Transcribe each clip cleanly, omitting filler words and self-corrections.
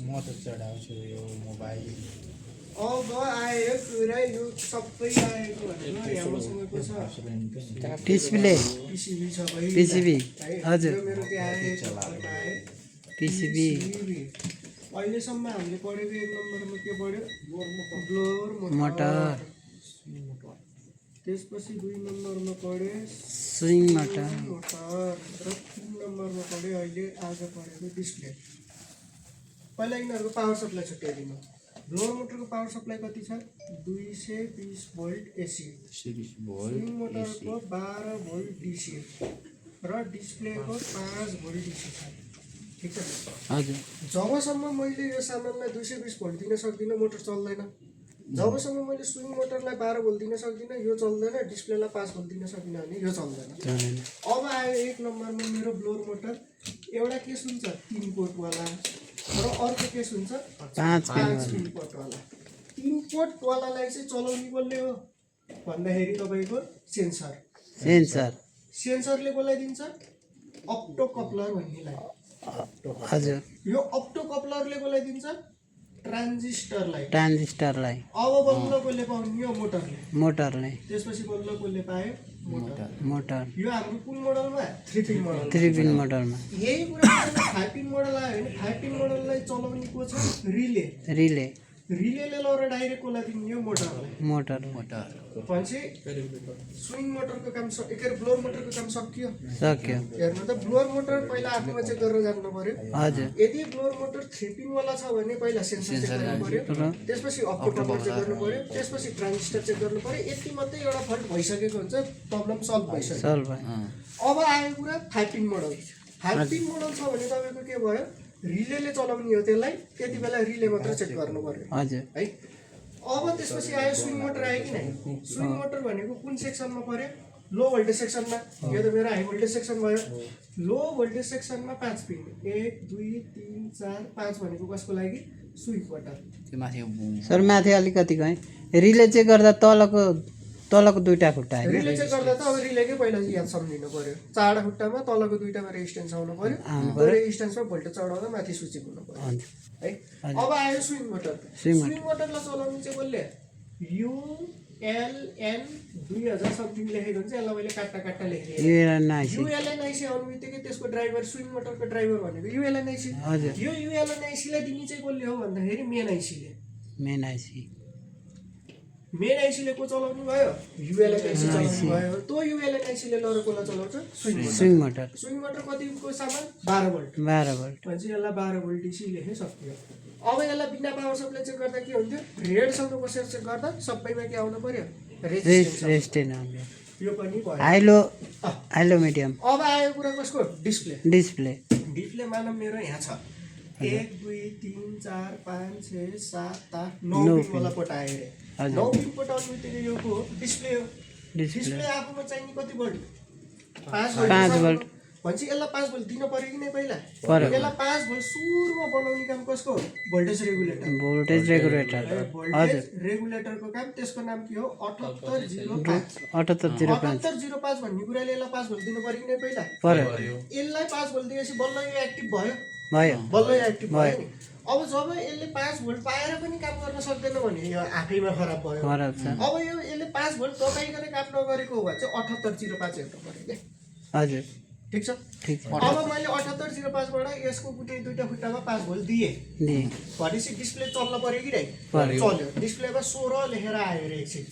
म त चढाउँछु यो मोबाइल अब आयो कुरा यो सबै आएको भनेको यहाँ मसँगको छ डिस्प्ले पिसिबी छ भाइ पिसिबी हजुर यो मेरो के आयो पिसिबी अहिलेसम्म हामीले पढेको एक नम्बरमा के पढ्यो ब्लोर मोटर त्यसपछि 2 नम्बरमा पढ्यो स्विङ मोटर र 3 नम्बरमा पढ्यो अहिले आज पढेको डिस्प्ले पहिला यिनीहरूको पावर सप्लाई छुट्याइदिनु ब्लोर मोटरको पावर सप्लाई कति छ 220 भोल्ट एसी स्विङ मोटरको 12 भोल्ट डीसी र डिस्प्लेको 5 भोल्ट डीसी छ ठीक छ हजुर जबसम्म मैले यो सामानलाई 220 भोल्ट दिन सक्दिनँ मोटर चल्दैन जबसम्म मैले स्विङ मोटरलाई 12 भोल्ट दिन सक्दिनँ यो चल्दैन डिस्प्लेलाई 5 भोल्ट दिन सकिनँ भने यो चल्दैन अब आयो एक नम्बरमा मेरो ब्लोर मोटर एउटा केस हुन्छ 3 पोर्टवाला र अर्को केस हुन्छ 5 पोर्टवाला 3 पोर्टवालालाई चाहिँ चलाउने कसले हो भन्दाखेरि तपाईँको सेन्सरले कसलाई दिन्छ अप्टो कप्लर भन्नेलाई हजुर यो अप्टो कप्लरले कसलाई दिन्छ ट्रान्जिस्टरलाई अब बल्ल कसले पाउने यो मोटरले त्यसपछि बल्ल कसले पायो मोटर यो हाम्रो कुन मोडलमा 3 पिन मोडलमा यही कुरा 5 पिन मोडल आयो भने 5 पिन मोडललाई चलाउने को छ रिलेले लएर डाइरेक्ट कसलाई दिने यो मोटर पछि स्विङ मोटरको काम के ब्लोर मोटरको काम सकियो हेर्नु त ब्लोर मोटर पहिला आफूमा चेक गरेर जानु पर्यो हजुर यदि ब्लोर मोटर 3 पिन वाला छ भने पहिला सेन्सर चेक गर्नु पर्यो त्यसपछि अप्टो कप्लर चेक गर्नु पर्यो त्यसपछि ट्रान्जिस्टर चेक गर्नु पर्यो यति मात्रै एउटा फल्ट भइसकेको हुन्छ प्रब्लम सल्भ भइसक्यो अब आयो कुरा 5 पिन मोडल 5 पिन मोडल छ भने तपाईको के भयो रिलेले चलाउने हो त्यसलाई त्यति बेला रिले मात्र चेक गर्नु पर्यो हजुर है अब त्यसपछि आयो स्विङ मोटर आयो कि नै स्विङ मोटर भनेको कुन सेक्सनमा पर्यो लो भोल्टेज सेक्सनमा यो त मेरो हाई भोल्टेज सेक्सन भयो लो भोल्टेज सेक्सनमा 5 पिन 1 2 3 4 5 भनेको कसको लागि स्विङ मोटर सर माथि अलिकति गए रिले चेक गर्दा तलको दुईटा खुट्टा रिले चेक गर्दा त अब रिलेकै पहिला याद सम्झिनु पर्यो चारवटा खुट्टामा तलको दुईटामा रेजिस्टेन्स आउनु पर्यो रेजिस्टेन्समा भोल्टेज चढाउँदा माथि स्विचिङ हुनु पर्यो है अब आयो स्विङ मोटरलाई चलाउनु चाहिँ कसले ULN 2000 समथिङ लेखेको हुन्छ यसलाई मैले काट्टा लेखेँ ULNIC आउनु बित्तिकै त्यसको ड्राइभर स्विङ मोटरको ड्राइभर भनेको ULNIC यो ULNIC लाई दिने चाहिँ कसले हो भन्दाखेरि मेन आइसीले को चलाउनु भयो ULNIC चलाउनु भयो त्यो ULNIC ले लर कोला चलाउँछ स्विङ मोटर कतिको सामान 12 भोल्ट भन्छ यसलाई 12 भोल्ट डीसी लेखे सक्यो अब यसलाई बिना पावर सप्लाई चेक गर्दा के हुन्थ्यो रेडसँग बसेर चेक गर्दा सबैमा के आउनु पर्यो रेजिस्टेन्स यो पनि भयो हाइलो मिडियम अब आयो कुरा कसको डिस्प्ले मानव मेरो यहाँ छ 1 2 3 4 5 6 7 8 9 पिन वाला पोर्ट आयो रे 9 पिन पोर्ट आउनु बित्तिकै यो को डिस्प्ले आफूमा चाहिने कति भोल्ट 5 भोल्ट भन्छ यसलाई 5 भोल्ट दिन पर्यो कि नै पहिला यसलाई 5 भोल्ट सुरुमा बनाउने काम कसको भोल्टेज रेगुलेटरको काम त्यसको नाम के हो 7805 भन्ने कुराले यसलाई 5 भोल्ट दिनु पर्यो कि नै पहिला यसलाई 5 भोल्ट दिएपछि बल्ल यो एक्टिभ भयो नि अब जब यसले 5 भोल्ट पाएर पनि काम गर्न सक्दैन भने यो आफैमा खराब भयो अब यो यसले 5 भोल्ट दबाइकन काम नगरेको हो भने चाहिँ 7805 हेर्नु पर्यो के हजुर ठीक छ अब मैले 7805 बाट यसको कुनै दुईटा खुट्टामा 5 भोल्ट दिए भनेपछि डिस्प्ले चल्न पर्यो कि नै चल्यो डिस्प्लेमा 16 लेखेर आयो रे एकछिन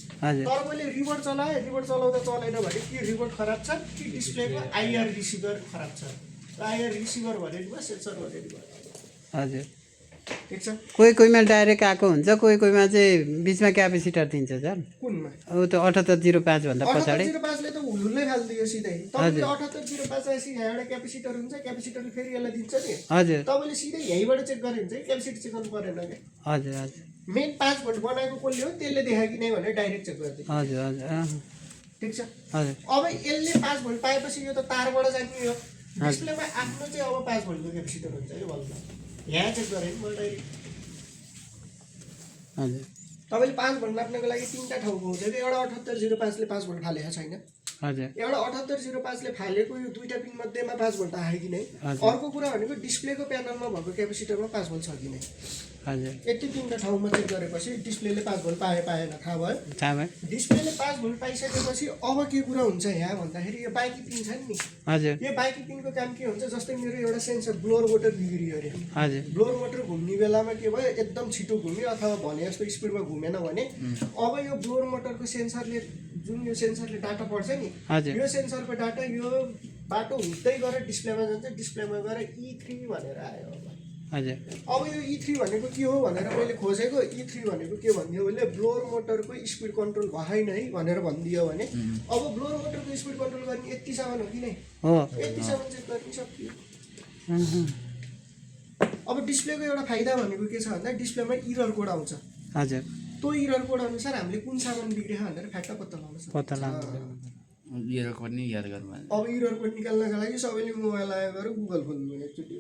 तर मैले रिमोट चलाउँदा चलेन भने कि रिमोट खराब छ कि डिस्प्लेको आईआर रिसिभर खराब छ आईआर रिसिभर भनेको सेन्सर भनेको हजुर ठीक छ कोहीमा डाइरेक्ट आएको हुन्छ कोहीमा चाहिँ बीचमा क्यापेसिटर दिन्छ सर कुनमा अब त्यो 7805 भन्दा पछाडी 7805 ले त हुलुलै फाल्दियो सिधै तपाईले 7805 आएपछि यहाँ एउटा क्यापेसिटर हुन्छ क्यापेसिटरले फेरि यसलाई दिन्छ नि हजुर तपाईले सिधै यहीबाट चेक गरे हुन्छ क्यापेसिटर चेक गर्नु परेन के हजुर मेन 5 भोल्ट बनाएको कसले हो त्यसले देखायो कि नै भने डाइरेक्ट चेक गर्दै हजुर ठीक छ हजुर अब यसले 5 भोल्ट पाएपछि यो त तारबाट जाने हो डिस्प्लेमा आफ्नो चाहिँ अब 5 भोल्टको क्यापेसिटर हुन्छ के बल्ल यहाँ चेक गरे मैले डाइरेक्ट हजुर तपाईले 5 भोल्ट नाप्नको लागि तीनटा ठाउँको हुन्छ एउटा 7805 ले 5 भोल्ट फालेको छैन हजुर एउटा 7805 ले फालेको यो दुईटा पिन मध्येमा 5 भोल्ट आयो कि नै अर्को कुरा भनेको डिस्प्लेको प्यानलमा भएको क्यापेसिटरमा 5 भोल्ट छ कि नै हजुर यति तिनवटा ठाउँमा चेक गरेपछि डिस्प्लेले 5 भोल्ट पाएन थाहा भयो डिस्प्लेले 5 भोल्ट पाइसकेपछि अब के कुरा हुन्छ यहाँ भन्दाखेरि यो बाइकी पिन छ नि हजुर यो बाइकी पिनको काम के हुन्छ जस्तै मेरो एउटा सेन्सर ब्लोअर मोटर बिग्रियो अरे हजुर ब्लोअर मोटर घुम्ने बेलामा के भयो एकदम छिटो घुम्यो अथवा भने जस्तो स्पिडमा घुमेन भने अब यो ब्लोअर मोटरको सेन्सरले जुन यो सेन्सरले डाटा पढ्छ नि यो सेन्सरको डाटा यो बाटो हुँदै गएर डिस्प्लेमा जान्छ डिस्प्लेमा गएर E3 भनेर आयो हजुर अब यो E3 भनेको के हो भनेर मैले खोजेको E3 भनेको के भनिदियो भने ब्लोअर मोटरको स्पिड कन्ट्रोल भएन है भनेर भनिदियो भने अब ब्लोअर मोटरको स्पिड कन्ट्रोल गर्ने यतिसम्म हो कि नै हो यतिसम्म चाहिँ गर्न सकियो अब डिस्प्लेको एउटा फाइदा भनेको के छ भन्दा डिस्प्लेमा इरर कोड आउँछ हजुर त्यो इरर कोड अनुसार हामीले कुन सामान बिग्रियो भनेर फ्याक्ट पत्ता लगाउन सक्छौँ पत्ता लाग्छ इरर कोड नि याद गर्नु अब इरर कोड निकाल्नका लागि सबैले मोबाइल आयो गरेर गुगल खोल्नु एकचोटि